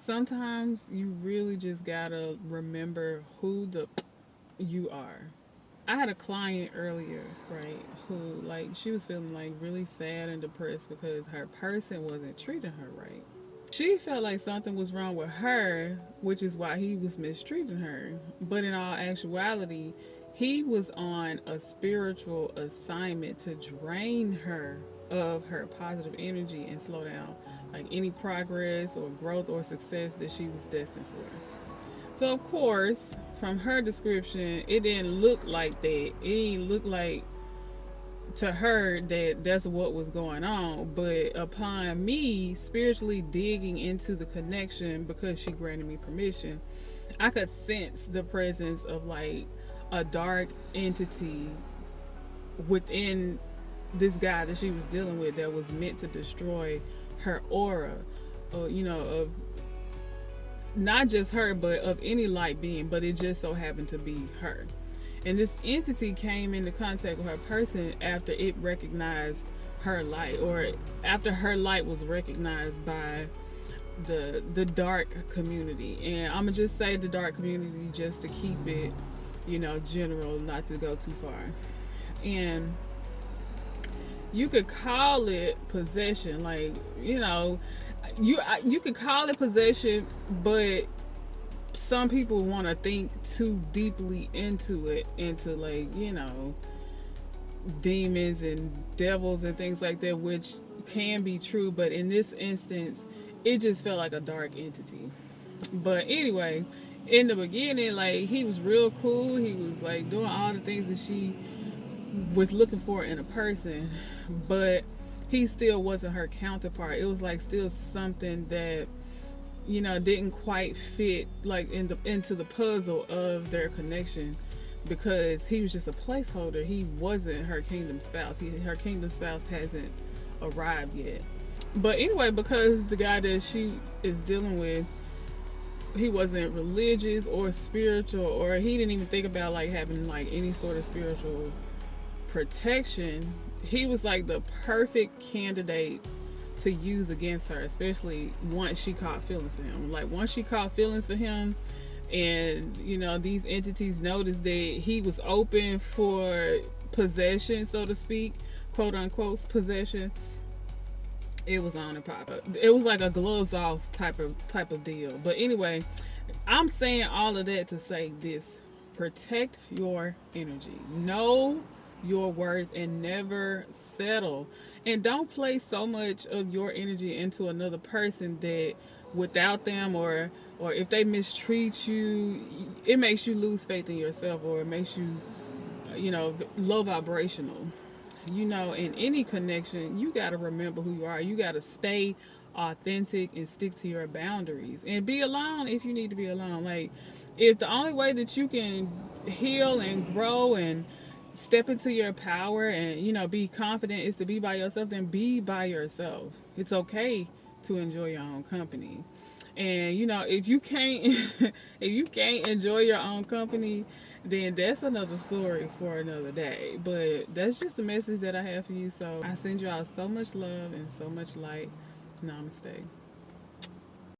Sometimes you really just gotta remember who the you are. I had a client earlier, right, who like she was feeling like really sad and depressed because her person wasn't treating her right. She felt like something was wrong with her, which is why he was mistreating her. But in all actuality, he was on a spiritual assignment to drain her of her positive energy and slow down like any progress or growth or success that she was destined for. So of course, from her description, it didn't look like that. It didn't look like to her that that's what was going on. But upon me spiritually digging into the connection, because she granted me permission, I could sense the presence of like a dark entity within this guy that she was dealing with that was meant to destroy her aura, of not just her, but of any light being, but it just so happened to be her. And this entity came into contact with her person after it recognized her light, or after her light was recognized by the dark community. And I'm gonna just say the dark community just to keep it, general, not to go too far. And you could call it possession, like you could call it possession, but some people want to think too deeply into it, into like demons and devils and things like that, which can be true, but in this instance it just felt like a dark entity. But anyway, in the beginning, like, he was real cool. He was like doing all the things that she was looking for in a person, but he still wasn't her counterpart. It was like still something that didn't quite fit like into the puzzle of their connection, because he was just a placeholder. He wasn't her kingdom spouse. Her kingdom spouse hasn't arrived yet. But anyway, because the guy that she is dealing with, he wasn't religious or spiritual, or he didn't even think about like having like any sort of spiritual protection. He was like the perfect candidate to use against her, especially once she caught feelings for him. Like, once she caught feelings for him, and these entities noticed that he was open for possession, so to speak, quote unquote possession, it was on and pop. It was like a gloves off type of deal. But anyway, I'm saying all of that to say this: protect your energy. Know your worth and never settle. And don't place so much of your energy into another person that without them, or if they mistreat you, it makes you lose faith in yourself, or it makes you low vibrational. In any connection, you got to remember who you are. You got to stay authentic and stick to your boundaries, and be alone if you need to be alone. Like, if the only way that you can heal and grow and step into your power and be confident is to be by yourself, then be by yourself. It's okay to enjoy your own company. And if you can't if you can't enjoy your own company, then that's another story for another day. But that's just the message that I have for you. So I send you all so much love and so much light. Namaste.